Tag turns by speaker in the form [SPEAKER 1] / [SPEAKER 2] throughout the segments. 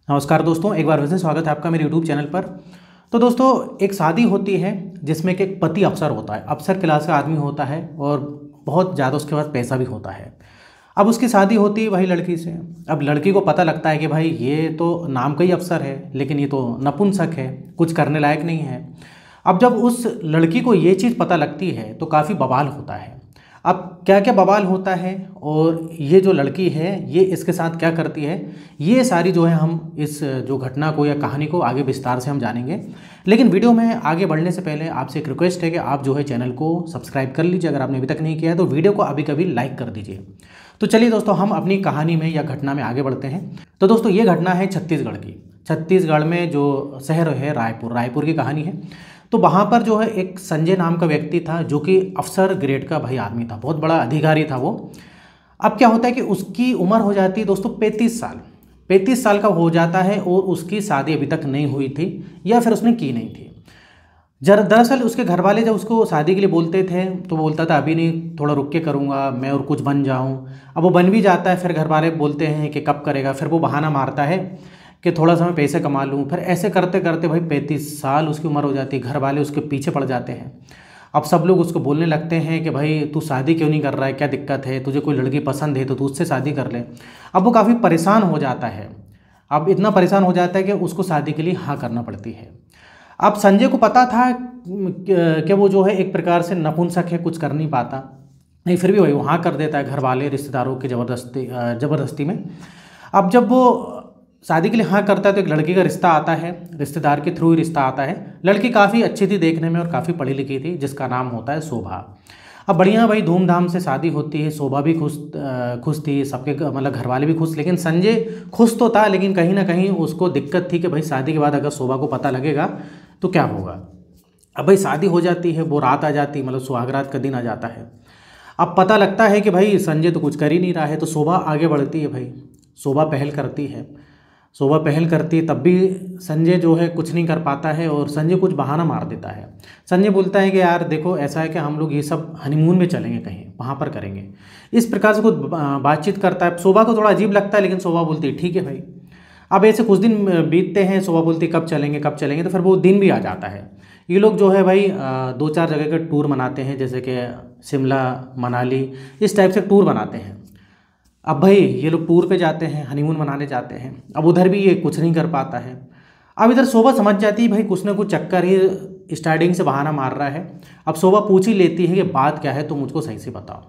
[SPEAKER 1] नमस्कार दोस्तों, एक बार फिर से स्वागत है आपका मेरे YouTube चैनल पर। तो दोस्तों, एक शादी होती है जिसमें कि एक पति अफसर होता है, अफसर क्लास का आदमी होता है और बहुत ज़्यादा उसके पास पैसा भी होता है। अब उसकी शादी होती है वही लड़की से। अब लड़की को पता लगता है कि भाई ये तो नाम का ही अफसर है, लेकिन ये तो नपुंसक है, कुछ करने लायक नहीं है। अब जब उस लड़की को ये चीज़ पता लगती है तो काफ़ी बवाल होता है। अब क्या क्या बवाल होता है और ये जो लड़की है ये इसके साथ क्या करती है, ये सारी जो है हम इस जो घटना को या कहानी को आगे विस्तार से हम जानेंगे। लेकिन वीडियो में आगे बढ़ने से पहले आपसे एक रिक्वेस्ट है कि आप जो है चैनल को सब्सक्राइब कर लीजिए। अगर आपने अभी तक नहीं किया है तो वीडियो को अभी कभी लाइक कर दीजिए। तो चलिए दोस्तों, हम अपनी कहानी में या घटना में आगे बढ़ते हैं। तो दोस्तों, ये घटना है छत्तीसगढ़ की। छत्तीसगढ़ में जो शहर है रायपुर की कहानी है। तो वहाँ पर जो है एक संजय नाम का व्यक्ति था जो कि अफसर ग्रेड का भाई आदमी था, बहुत बड़ा अधिकारी था वो। अब क्या होता है कि उसकी उम्र हो जाती है दोस्तों 35 साल। 35 साल का हो जाता है और उसकी शादी अभी तक नहीं हुई थी या फिर उसने की नहीं थी। दरअसल उसके घर वाले जब उसको शादी के लिए बोलते थे तो वो बोलता था अभी नहीं, थोड़ा रुक के करूँगा मैं और कुछ बन जाऊँ। अब वो बन भी जाता है, फिर घर वाले बोलते हैं कि कब करेगा, फिर वो बहाना मारता है कि थोड़ा सा मैं पैसे कमा लूँ। फिर ऐसे करते करते भाई 35 साल उसकी उम्र हो जाती है, घर वाले उसके पीछे पड़ जाते हैं। अब सब लोग उसको बोलने लगते हैं कि भाई तू शादी क्यों नहीं कर रहा है, क्या दिक्कत है, तुझे कोई लड़की पसंद है तो तू उससे शादी कर ले। अब वो काफ़ी परेशान हो जाता है। अब इतना परेशान हो जाता है कि उसको शादी के लिए हाँ करना पड़ती है। अब संजय को पता था कि वो जो है एक प्रकार से नपुंसक है, कुछ कर नहीं पाता, नहीं फिर भी वही वो हाँ कर देता है घर वाले रिश्तेदारों की ज़बरदस्ती में। अब जब वो शादी के लिए हाँ करता है तो एक लड़की का रिश्ता आता है, रिश्तेदार के थ्रू ही रिश्ता आता है। लड़की काफ़ी अच्छी थी देखने में और काफ़ी पढ़ी लिखी थी, जिसका नाम होता है शोभा। अब बढ़िया भाई धूमधाम से शादी होती है। शोभा भी खुश थी, सबके मतलब घर वाले भी खुश। लेकिन संजय खुश तो था, लेकिन कहीं ना कहीं उसको दिक्कत थी कि भाई शादी के बाद अगर शोभा को पता लगेगा तो क्या होगा। अब भाई शादी हो जाती है, वो रात आ जाती, मतलब सुहागरात का दिन आ जाता है। अब पता लगता है कि भाई संजय तो कुछ कर ही नहीं रहा है, तो शोभा आगे बढ़ती है। भाई शोभा पहल करती है, शोभा पहल करती है, तब भी संजय जो है कुछ नहीं कर पाता है और संजय कुछ बहाना मार देता है। संजय बोलता है कि यार देखो ऐसा है कि हम लोग ये सब हनीमून में चलेंगे, कहीं वहाँ पर करेंगे, इस प्रकार से कुछ बातचीत करता है। शोभा को थोड़ा अजीब लगता है, लेकिन शोभा बोलती है ठीक है भाई। अब ऐसे कुछ दिन बीतते हैं, शोभा बोलती है कब चलेंगे कब चलेंगे, तो फिर वो दिन भी आ जाता है। ये लोग जो है भाई 2-4 जगह का टूर मनाते हैं, जैसे कि शिमला, मनाली, इस टाइप से टूर बनाते हैं। अब भाई ये लोग टूर पे जाते हैं, हनीमून मनाने जाते हैं। अब उधर भी ये कुछ नहीं कर पाता है। अब इधर शोभा समझ जाती है भाई कुछ ना कुछ चक्कर ही स्टार्टिंग से बहाना मार रहा है। अब शोभा पूछ ही लेती है कि बात क्या है, तो मुझको सही से बताओ।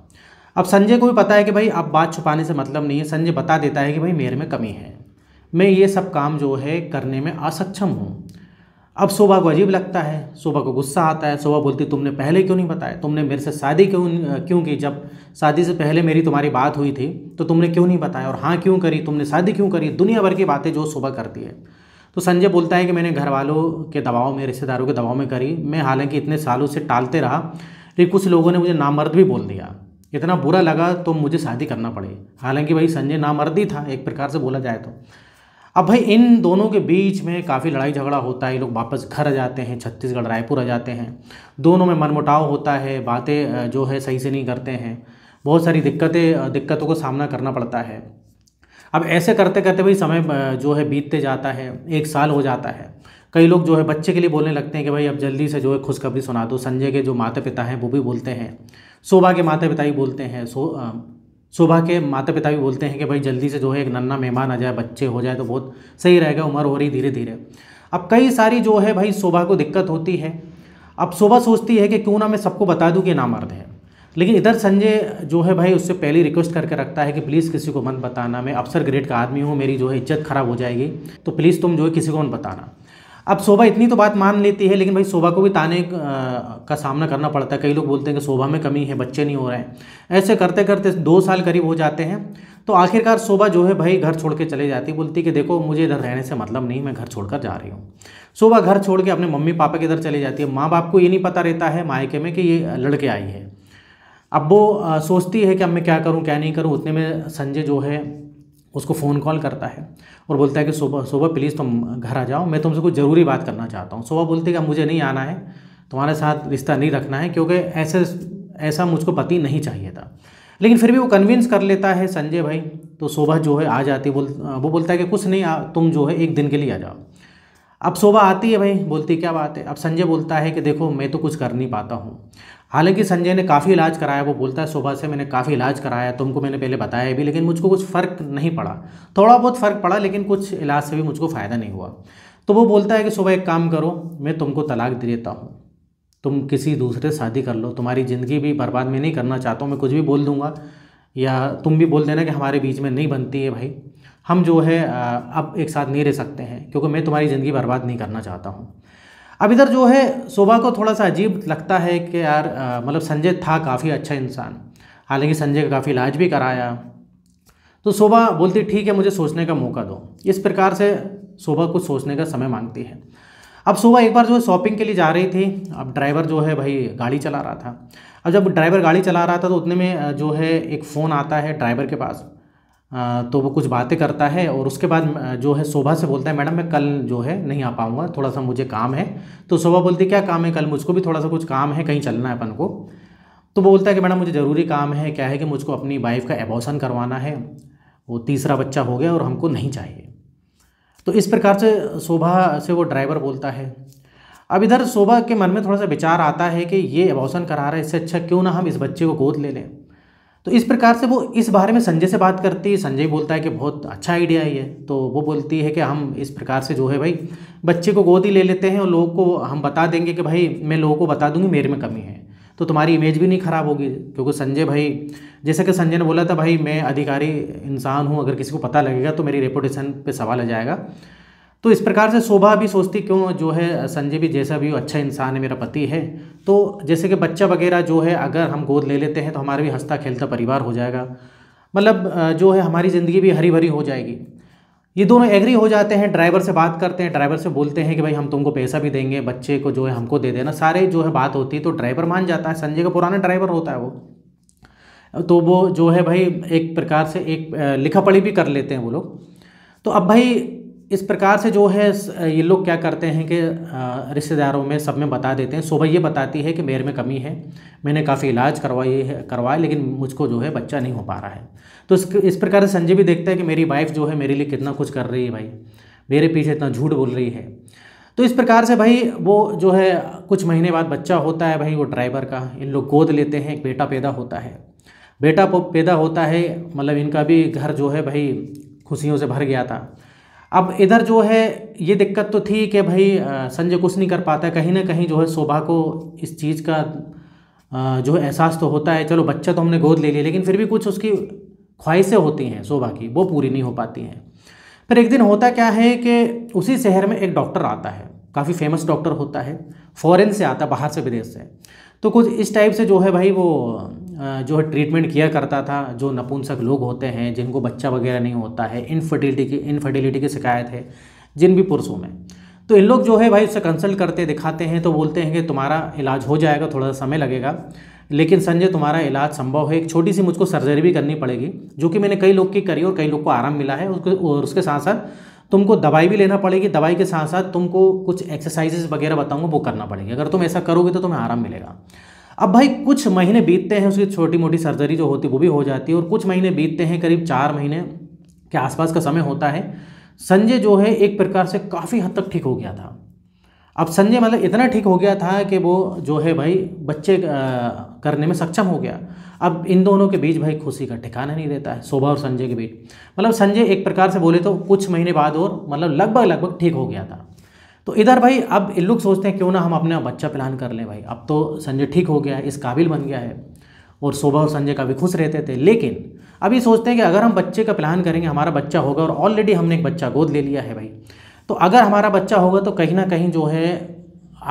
[SPEAKER 1] अब संजय को भी पता है कि भाई अब बात छुपाने से मतलब नहीं है। संजय बता देता है कि भाई मेरे में कमी है, मैं ये सब काम जो है करने में असक्षम हूँ। अब शोभा को अजीब लगता है, शोभा को गुस्सा आता है। शोभा बोलती तुमने पहले क्यों नहीं बताया, तुमने मेरे से शादी क्यों की, जब शादी से पहले मेरी तुम्हारी बात हुई थी तो तुमने क्यों नहीं बताया, और हाँ क्यों करी, तुमने शादी क्यों करी, दुनिया भर की बातें जो शोभा करती है। तो संजय बोलता है कि मैंने घर वालों के दबाव में, रिश्तेदारों के दबाव में करी। मैं हालांकि इतने सालों से टालते रहा, लेकिन कुछ लोगों ने मुझे नामर्द भी बोल दिया, इतना बुरा लगा तो मुझे शादी करना पड़े। हालांकि भाई संजय नामर्दी था एक प्रकार से बोला जाए तो। अब भाई इन दोनों के बीच में काफ़ी लड़ाई झगड़ा होता है। ये लोग वापस घर आ जाते हैं, छत्तीसगढ़ रायपुर आ जाते हैं। दोनों में मनमुटाव होता है, बातें जो है सही से नहीं करते हैं, बहुत सारी दिक्कतों का सामना करना पड़ता है। अब ऐसे करते करते भाई समय जो है बीतते जाता है, 1 साल हो जाता है। कई लोग जो है बच्चे के लिए बोलने लगते हैं कि भाई अब जल्दी से जो है खुशखबरी सुना दो। संजय के जो माता पिता हैं वो भी बोलते हैं, शोभा के माता पिता भी बोलते हैं, शोभा के माता पिता भी बोलते हैं कि भाई जल्दी से जो है एक नन्हा मेहमान आ जाए, बच्चे हो जाए तो बहुत सही रहेगा, उम्र हो रही धीरे धीरे। अब कई सारी जो है भाई शोभा को दिक्कत होती है। अब शोभा सोचती है कि क्यों ना मैं सबको बता दूं कि नामर्द है। लेकिन इधर संजय जो है भाई उससे पहले रिक्वेस्ट करके रखता है कि प्लीज़ किसी को मत बताना, मैं अफसर ग्रेड का आदमी हूँ, मेरी जो है इज्जत खराब हो जाएगी, तो प्लीज़ तुम जो है किसी को मत बताना। अब शोभा इतनी तो बात मान लेती है, लेकिन भाई शोभा को भी ताने का सामना करना पड़ता है। कई लोग बोलते हैं कि शोभा में कमी है, बच्चे नहीं हो रहे हैं। ऐसे करते करते 2 साल करीब हो जाते हैं। तो आखिरकार शोभा जो है भाई घर छोड़ के चले जाती, बोलती कि देखो मुझे इधर रहने से मतलब नहीं, मैं घर छोड़कर जा रही हूँ। शोभा घर छोड़ के अपने मम्मी पापा के इधर चली जाती है। माँ बाप को ये नहीं पता रहता है मायके में कि ये लड़के आई है। अब वो सोचती है कि अब मैं क्या करूँ क्या नहीं करूँ। उतने में संजय जो है उसको फ़ोन कॉल करता है और बोलता है कि शोभा प्लीज़ तुम घर आ जाओ, मैं तुमसे कुछ ज़रूरी बात करना चाहता हूँ। शोभा बोलती है कि अब मुझे नहीं आना है, तुम्हारे साथ रिश्ता नहीं रखना है, क्योंकि ऐसा मुझको पति नहीं चाहिए था। लेकिन फिर भी वो कन्विंस कर लेता है संजय भाई तो शोभा जो है आ जाती है, वो बोलता है कि कुछ नहीं, तुम जो है एक दिन के लिए आ जाओ। अब शोभा आती है भाई, बोलती क्या बात है। अब संजय बोलता है कि देखो मैं तो कुछ कर नहीं पाता हूँ। हालांकि संजय ने काफ़ी इलाज कराया, वो बोलता है शोभा से मैंने काफ़ी इलाज कराया, तुमको मैंने पहले बताया भी, लेकिन मुझको कुछ फ़र्क नहीं पड़ा। थोड़ा बहुत फ़र्क पड़ा लेकिन कुछ इलाज से भी मुझको फ़ायदा नहीं हुआ। तो वो बोलता है कि शोभा एक काम करो, मैं तुमको तलाक दे देता हूँ, तुम किसी दूसरे से शादी कर लो, तुम्हारी ज़िंदगी भी बर्बाद मैं नहीं करना चाहता हूँ। मैं कुछ भी बोल दूँगा या तुम भी बोल देना कि हमारे बीच में नहीं बनती है भाई, हम जो है अब एक साथ नहीं रह सकते हैं, क्योंकि मैं तुम्हारी ज़िंदगी बर्बाद नहीं करना चाहता हूँ। अब इधर जो है शोभा को थोड़ा सा अजीब लगता है कि यार मतलब संजय था काफ़ी अच्छा इंसान, हालांकि संजय का काफ़ी इलाज भी कराया। तो शोभा बोलती ठीक है, मुझे सोचने का मौका दो। इस प्रकार से शोभा कुछ सोचने का समय मांगती है। अब शोभा एक बार जो है शॉपिंग के लिए जा रही थी। अब ड्राइवर जो है भाई गाड़ी चला रहा था। अब जब ड्राइवर गाड़ी चला रहा था तो उतने में जो है एक फ़ोन आता है ड्राइवर के पास। तो वो कुछ बातें करता है और उसके बाद जो है शोभा से बोलता है मैडम मैं कल जो है नहीं आ पाऊँगा, थोड़ा सा मुझे काम है। तो शोभा बोलती क्या काम है, कल मुझको भी थोड़ा सा कुछ काम है, कहीं चलना है अपन को। तो बोलता है कि मैडम मुझे ज़रूरी काम है, क्या है कि मुझको अपनी वाइफ का एबॉर्शन करवाना है, वो तीसरा बच्चा हो गया और हमको नहीं चाहिए। तो इस प्रकार से शोभा से वो ड्राइवर बोलता है। अब इधर शोभा के मन में थोड़ा सा विचार आता है कि ये एबॉर्शन करा रहा है, इससे अच्छा क्यों ना हम इस बच्चे को गोद ले लें। तो इस प्रकार से वो इस बारे में संजय से बात करती है। संजय बोलता है कि बहुत अच्छा आइडिया है ये। तो वो बोलती है कि हम इस प्रकार से जो है भाई बच्चे को गोद ही ले लेते हैं और लोगों को हम बता देंगे कि भाई मैं लोगों को बता दूंगी मेरे में कमी है, तो तुम्हारी इमेज भी नहीं ख़राब होगी। क्योंकि संजय भाई, जैसे कि संजय ने बोला था भाई मैं अधिकारी इंसान हूँ, अगर किसी को पता लगेगा तो मेरी रेपुटेशन पे सवाल आ जाएगा। तो इस प्रकार से शोभा भी सोचती क्यों जो है संजय भी जैसा भी हो अच्छा इंसान है, मेरा पति है, तो जैसे कि बच्चा वगैरह जो है अगर हम गोद ले लेते हैं तो हमारा भी हंसता खेलता परिवार हो जाएगा, मतलब जो है हमारी ज़िंदगी भी हरी भरी हो जाएगी। ये दोनों एग्री हो जाते हैं, ड्राइवर से बात करते हैं, ड्राइवर से बोलते हैं कि भाई हम तुमको पैसा भी देंगे, बच्चे को जो है हमको दे देना, सारे जो है बात होती है। तो ड्राइवर मान जाता है, संजय का पुराना ड्राइवर होता है वो। तो वो जो है भाई एक प्रकार से एक लिखा पढ़ी भी कर लेते हैं वो लोग। तो अब भाई इस प्रकार से जो है ये लोग क्या करते हैं कि रिश्तेदारों में सब में बता देते हैं। शोभा ये बताती है कि मेरे में कमी है, मैंने काफ़ी इलाज करवाया लेकिन मुझको जो है बच्चा नहीं हो पा रहा है। तो इस प्रकार से संजय भी देखता है कि मेरी वाइफ जो है मेरे लिए कितना कुछ कर रही है भाई, मेरे पीछे इतना झूठ बोल रही है। तो इस प्रकार से भाई वो जो है कुछ महीने बाद बच्चा होता है भाई वो ड्राइवर का, इन लोग गोद लेते हैं, एक बेटा पैदा होता है। बेटा पैदा होता है, मतलब इनका भी घर जो है भाई खुशियों से भर गया था। अब इधर जो है ये दिक्कत तो थी कि भाई संजय कुछ नहीं कर पाता है, कहीं ना कहीं जो है शोभा को इस चीज़ का जो है एहसास तो होता है। चलो बच्चा तो हमने गोद ले लिया, लेकिन फिर भी कुछ उसकी ख्वाहिशें होती हैं शोभा की, वो पूरी नहीं हो पाती हैं। फिर एक दिन होता क्या है कि उसी शहर में एक डॉक्टर आता है, काफ़ी फेमस डॉक्टर होता है, फॉरेन से आता है, बाहर से, विदेश से। तो कुछ इस टाइप से जो है भाई वो जो है ट्रीटमेंट किया करता था। जो नपुंसक लोग होते हैं जिनको बच्चा वगैरह नहीं होता है, इनफर्टिलिटी की शिकायत है जिन भी पुरुषों में, तो इन लोग जो है भाई उससे कंसल्ट करते दिखाते हैं। तो बोलते हैं कि तुम्हारा इलाज हो जाएगा, थोड़ा सा समय लगेगा, लेकिन संजय तुम्हारा इलाज संभव है। एक छोटी सी मुझको सर्जरी भी करनी पड़ेगी, जो कि मैंने कई लोग की करी और कई लोग को आराम मिला है। और उसके साथ साथ तुमको दवाई भी लेना पड़ेगी, दवाई के साथ साथ तुमको कुछ एक्सरसाइजेस वगैरह बताऊंगा वो करना पड़ेगी। अगर तुम ऐसा करोगे तो तुम्हें आराम मिलेगा। अब भाई कुछ महीने बीतते हैं, उसकी छोटी मोटी सर्जरी जो होती है वो भी हो जाती है, और कुछ महीने बीतते हैं, करीब 4 महीने के आसपास का समय होता है। संजय जो है एक प्रकार से काफ़ी हद तक ठीक हो गया था। अब संजय मतलब इतना ठीक हो गया था कि वो जो है भाई बच्चे करने में सक्षम हो गया। अब इन दोनों के बीच भाई खुशी का ठिकाना नहीं रहता है, शोभा और संजय के बीच। मतलब संजय एक प्रकार से बोले तो कुछ महीने बाद और मतलब लगभग ठीक हो गया था। तो इधर भाई अब इन लोग सोचते हैं क्यों ना हम अपना बच्चा प्लान कर लें भाई, अब तो संजय ठीक हो गया है, इस काबिल बन गया है, और शोभा और संजय काफ़ी खुश रहते थे। लेकिन अभी सोचते हैं कि अगर हम बच्चे का प्लान करेंगे, हमारा बच्चा होगा, और ऑलरेडी हमने एक बच्चा गोद ले लिया है भाई, तो अगर हमारा बच्चा होगा तो कहीं ना कहीं जो है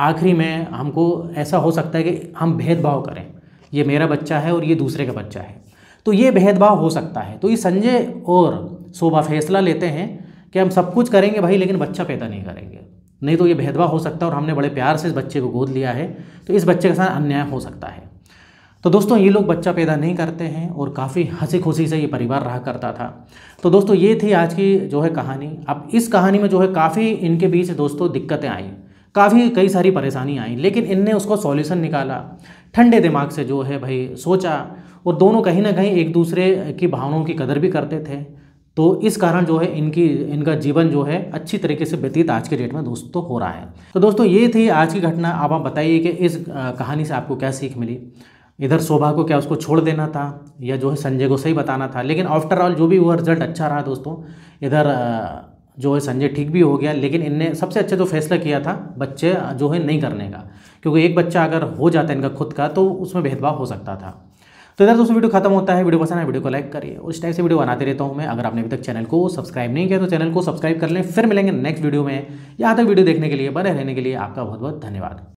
[SPEAKER 1] आखिरी में हमको ऐसा हो सकता है कि हम भेदभाव करें, ये मेरा बच्चा है और ये दूसरे का बच्चा है, तो ये भेदभाव हो सकता है। तो ये संजय और शोभा फैसला लेते हैं कि हम सब कुछ करेंगे भाई, लेकिन बच्चा पैदा नहीं करेंगे, नहीं तो ये भेदभाव हो सकता है, और हमने बड़े प्यार से इस बच्चे को गोद लिया है तो इस बच्चे के साथ अन्याय हो सकता है। तो दोस्तों ये लोग बच्चा पैदा नहीं करते हैं और काफ़ी हंसी खुशी से ये परिवार रहा करता था। तो दोस्तों ये थी आज की जो है कहानी। अब इस कहानी में जो है काफ़ी इनके बीच दोस्तों दिक्कतें आई, कई सारी परेशानी आई, लेकिन इनने उसको सॉल्यूशन निकाला, ठंडे दिमाग से जो है भाई सोचा, और दोनों कहीं ना कहीं एक दूसरे की भावनाओं की कदर भी करते थे। तो इस कारण जो है इनका जीवन जो है अच्छी तरीके से व्यतीत आज के डेट में दोस्तों हो रहा है। तो दोस्तों ये थी आज की घटना। अब आप बताइए कि इस कहानी से आपको क्या सीख मिली। इधर शोभा को क्या उसको छोड़ देना था या जो है संजय को सही बताना था, लेकिन आफ्टर ऑल जो भी हुआ रिजल्ट अच्छा रहा दोस्तों। इधर जो है संजय ठीक भी हो गया, लेकिन इनने सबसे अच्छा जो फैसला किया था बच्चे जो है नहीं करने का, क्योंकि एक बच्चा अगर हो जाता है इनका खुद का तो उसमें भेदभाव हो सकता था। तो इधर दोस्तों वीडियो खत्म होता है। वीडियो पसंद है वीडियो को लाइक करिए और इस टाइप से वीडियो बनाते रहता हूँ मैं। अगर आपने अभी तक चैनल को सब्सक्राइब नहीं किया तो चैनल को सब्सक्राइब कर लें। फिर मिलेंगे नेक्स्ट वीडियो में। यहाँ तक वीडियो देखने के लिए, बने रहने के लिए आपका बहुत बहुत धन्यवाद।